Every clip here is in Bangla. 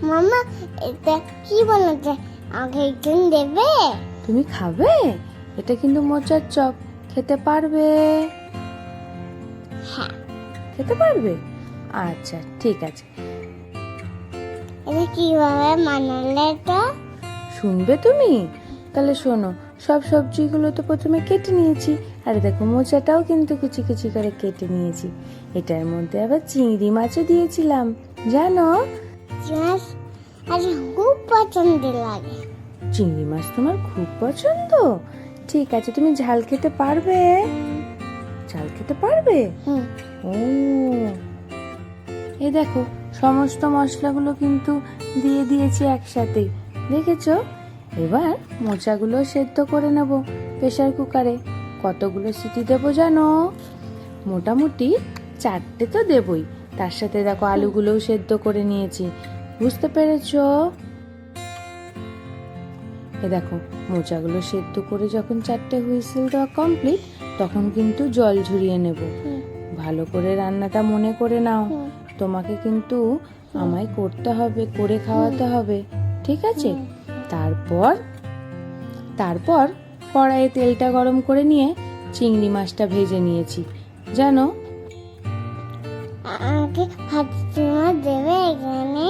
মামা এটা কি বলেছে? আমাকে একটু দেবে? তুমি খাবে? এটা কিন্তু মোচার চপ, খেতে পারবে? হ্যাঁ। খেতে পারবে? আচ্ছা ঠিক আছে। এটা কিভাবে বানালে এটা? শুনবে তুমি? তাহলে শোনো, সব সবজিগুলো তো প্রথমে কেটে নিয়েছি, আর দেখো মোচাটাও কিন্তু কুচি কুচি করে কেটে নিয়েছি। এটার মধ্যে আবার চিংড়ি মাছও দিয়েছিলাম, জানো? মাছ আজ খুব পছন্দ লাগে। চিংড়ি মাছ তোমার খুব পছন্দ? ঠিক আছে, তুমি ঝাল খেতে পারবে? ঝাল খেতে পারবে? হুম। ও, এই দেখো সমস্ত মশলাগুলো কিন্তু দিয়ে দিয়েছি একসাথে, দেখেছো? এবার মোচাগুলো সেদ্ধ করে নেব প্রেসার কুকারে। কতগুলো সিটি দেবো জানো? মোটামুটি 4টে তো দেবই, তার সাথে দেখো আলুগুলোও সেদ্ধ করে নিয়েছি, বুঝতে পেরেছো? এ দেখো মোচাগুলো সেদ্ধ করে যখন 4টে হুইসেল দেওয়া কমপ্লিট, তখন কিন্তু জল ঝরিয়ে নেব। ভালো করে রান্নাটা মনে করে নাও, তোমাকে কিন্তু আমায় করতে হবে, করে খাওয়াতে হবে, ঠিক আছে? তারপর কড়াইয়ে তেলটা গরম করে নিয়ে চিংড়ি মাছটা ভেজে নিয়েছি, জানো? আমাকে ভাজতে মাছ দেবে এখানে?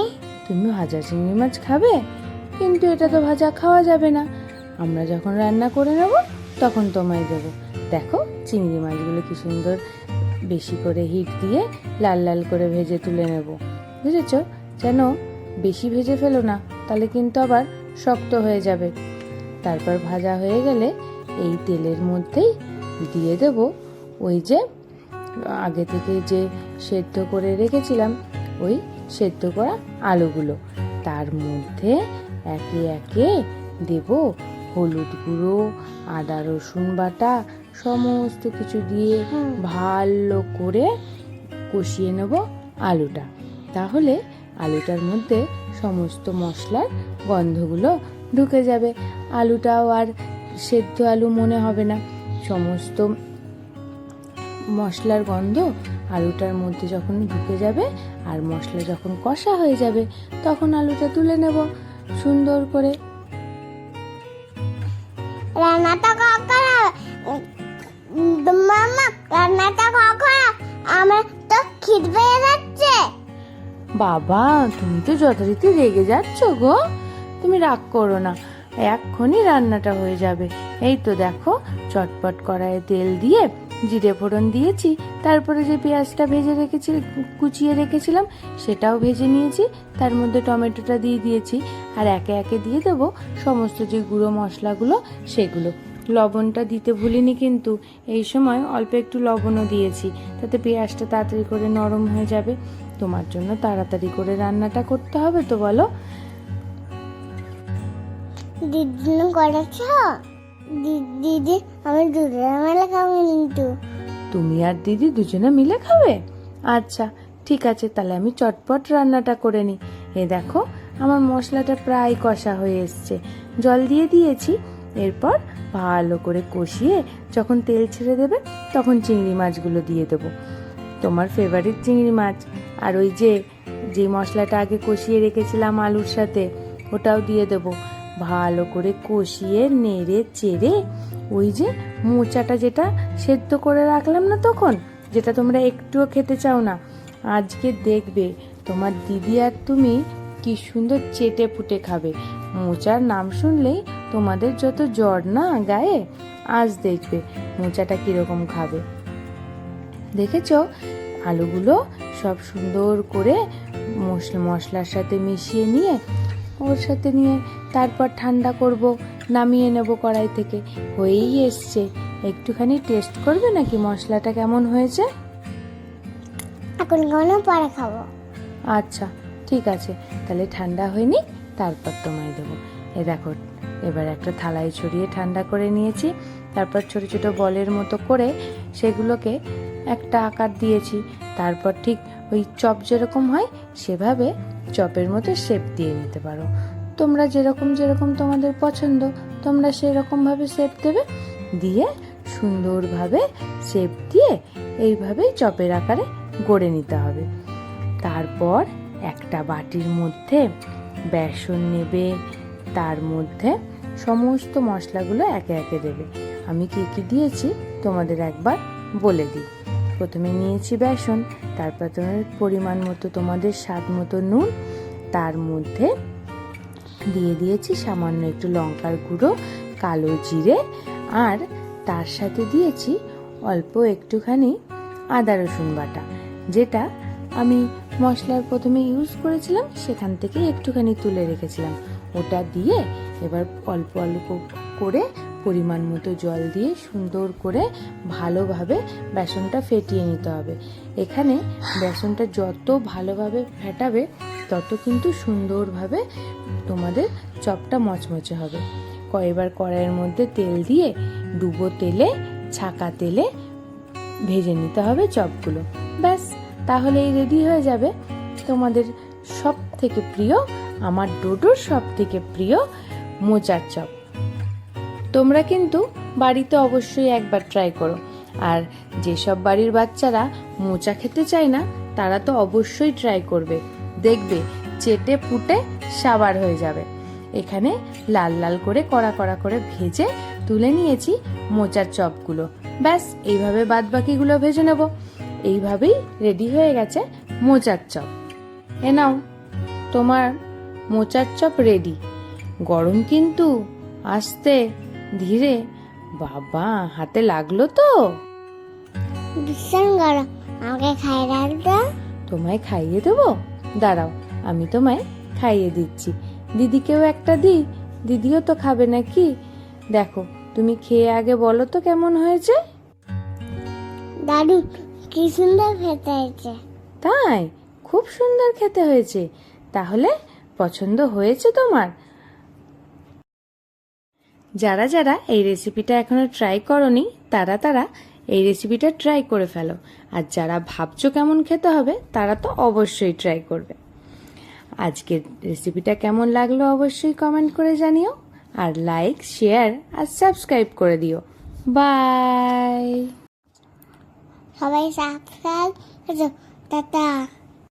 তুমি ভাজা চিংড়ি মাছ খাবে? কিন্তু এটা তো ভাজা খাওয়া যাবে না, আমরা যখন রান্না করে নেব তখন তোমায় দেবো। দেখো চিংড়ি মাছগুলো কি সুন্দর বেশি করে হিট দিয়ে লাল লাল করে ভেজে তুলে নেব, বুঝেছো? যেন বেশি ভেজে ফেলো না, তাহলে কিন্তু আবার শক্ত হয়ে যাবে। তারপর ভাজা হয়ে গেলে এই তেলের মধ্যেই দিয়ে দেব ওই যে আগে থেকে যে সেদ্ধ করে রেখেছিলাম ওই সেদ্ধ করা আলুগুলো। তার মধ্যে একে একে দেব হলুদ গুঁড়ো, আদা রসুন বাটা, সমস্ত কিছু দিয়ে ভালো করে কষিয়ে নেব আলুটা। তাহলে আলুটার মধ্যে সমস্ত মশলার গন্ধগুলো ঢুকে যাবে, আলুটাও আর সেদ্ধ আলু মনে হবে না। সমস্ত মশলার গন্ধ আলুটার মধ্যে যখন ঢুকে যাবে আর মশলা যখন কষা হয়ে যাবে, তখন আলুটা তুলে নেব সুন্দর করে। রান্নাটা কখন? মামা রান্নাটা কখন? আমার তো খিদে পেয়ে যাচ্ছে। বাবা তুমি তো যথারীতি রেগে যাচ্ছ গো, তুমি রাগ করো না, এক্ষুনি রান্নাটা হয়ে যাবে। এই তো দেখো চটপট কড়াইয়ে তেল দিয়ে জিরে ফোড়ন দিয়েছি, তারপরে যে পেঁয়াজটা ভেজে রেখেছি, কুচিয়ে রেখেছিলাম সেটাও ভেজে নিয়েছি, তার মধ্যে টমেটোটা দিয়ে দিয়েছি, আর একে একে দিয়ে দেবো সমস্ত যে গুঁড়ো মশলাগুলো সেগুলো। লবণটা দিতে ভুলিনি, কিন্তু এই সময় অল্প একটু লবণও দিয়েছি, তাতে পেঁয়াজটা তাড়াতাড়ি করে নরম হয়ে যাবে। তোমার জন্য তাড়াতাড়ি করে রান্নাটা করতে হবে তো, বলো? দিদি করেছ? দিদি আমি দুধের মেলা খাবো কিন্তু। তুমি আর দিদি দুজনে মিলে খাবে? আচ্ছা ঠিক আছে, তাহলে আমি চটপট রান্নাটা করে নিই। এ দেখো আমার মশলাটা প্রায় কষা হয়ে এসছে, জল দিয়ে দিয়েছি। এরপর ভালো করে কষিয়ে যখন তেল ছেড়ে দেবে তখন চিংড়ি মাছগুলো দিয়ে দেবো, তোমার ফেভারিট চিংড়ি মাছ। আর ওই যে মশলাটা আগে কষিয়ে রেখেছিলাম আলুর সাথে, ওটাও দিয়ে দেবো। ভালো করে কষিয়ে নেড়ে চেড়ে ওই যে মোচাটা যেটা সেদ্ধ করে রাখলাম না তখন, যেটা তোমরা একটুও খেতে চাও না, আজকে দেখবে তোমার দিদি আর তুমি কি সুন্দর চেটে পুটে খাবে। মোচার নাম শুনলেই তোমাদের যত জ্বর না গায়ে, আজ দেখবে মোচাটা কিরকম খাবে। দেখেছো আলুগুলো সব সুন্দর করে মশলার সাথে মিশিয়ে নিয়ে তারপর ঠান্ডা করব, নামিয়ে নেব কড়াই থেকে। হয়েই এসছে, একটুখানি টেস্ট করবে নাকি মশলাটা কেমন হয়েছে? এখন কোনো পরে খাবো। আচ্ছা ঠিক আছে, তাহলে ঠান্ডা হয়নি তারপর তোমায় দেবো। এ দেখো এবার একটা থালায় ছড়িয়ে ঠান্ডা করে নিয়েছি, তারপর ছোট ছোট বলের মতো করে সেগুলোকে একটা আকার দিয়েছি। তারপর ঠিক ওই চপ যেরকম হয় সেভাবে চপের মতো শেপ দিয়ে নিতে পারো, তোমরা যেরকম যেরকম তোমাদের পছন্দ তোমরা সেরকমভাবে শেপ দেবে, দিয়ে সুন্দরভাবে শেপ দিয়ে এইভাবেই চপের আকারে গড়ে নিতে হবে। তারপর একটা বাটির মধ্যে বেসন নেবে, তার মধ্যে সমস্ত মশলাগুলো একে একে দেবে। আমি কি কি দিয়েছি তোমাদের একবার বলে দিই। প্রথমে নিয়েছি বেসন, তারপর তোমার পরিমাণ মতো তোমাদের স্বাদ মতো নুন, তার মধ্যে দিয়ে দিয়েছি সামান্য একটু লঙ্কার গুঁড়ো, কালো জিরে, আর তার সাথে দিয়েছি অল্প একটুখানি আদা রসুন বাটা, যেটা আমি মশলার প্রথমে ইউজ করেছিলাম সেখান থেকে একটুখানি তুলে রেখেছিলাম। ওটা দিয়ে এবার অল্প অল্প করে পরিমাণ মতো জল দিয়ে সুন্দর করে ভালোভাবে বেসনটা ফেটিয়ে নিতে হবে। এখানে বেসনটা যত ভালোভাবে ফেটাবে তত কিন্তু সুন্দরভাবে তোমাদের চপটা মচমচে হবে। এবার কড়াইয়ের মধ্যে তেল দিয়ে ডুবো তেলে, ছাকা তেলে ভেজে নিতে হবে চপগুলো। ব্যাস, তাহলেই রেডি হয়ে যাবে তোমাদের সব থেকে প্রিয়, আমার ডোডোর সব থেকে প্রিয় মোচার চপ। তোমরা কিন্তু বাড়িতে অবশ্যই একবার ট্রাই করো। আর যেসব বাড়ির বাচ্চারা মোচা খেতে চায় না তারা তো অবশ্যই ট্রাই করবে, দেখবে চেটে পুটে সাবার হয়ে যাবে। এখানে লাল লাল করে কড়া কড়া করে ভেজে তুলে নিয়েছি মোচার চপগুলো। ব্যাস, এইভাবে বাদবাকিগুলো ভেজে নেব। এইভাবেই রেডি হয়ে গেছে মোচার চপ। এ নাও, তোমার মোচার চপ রেডি। গরম কিন্তু, আস্তে ধীরে। বাবা, হাতে লাগলো তো? ভীষণ গরম, আমাকে খাই রাখতো। তোমায় খাইয়ে দেবো, দাঁড়াও আমি তোমায় খাইয়ে দিচ্ছি। দিদিকেও একটা দিই, দিদিও তো খাবে নাকি। দেখো, তুমি খেয়ে আগে বলো তো কেমন হয়েছে। দারুণ, কি সুন্দর খেতে হয়েছে। তাই? খুব সুন্দর খেতে হয়েছে। তাহলে পছন্দ হয়েছে তোমার? যারা যারা এই রেসিপিটা এখনো ট্রাই করনি তারা এই রেসিপিটা ট্রাই করে ফেলো। আর যারা ভাবছো কেমন খেতে হবে তারা তো অবশ্যই ট্রাই করবে। আজকের রেসিপিটা কেমন লাগলো অবশ্যই কমেন্ট করে জানিও। আর লাইক, শেয়ার আর সাবস্ক্রাইব করে দিও। বাই। সবাই সাবস্ক্রাইব, টাটা।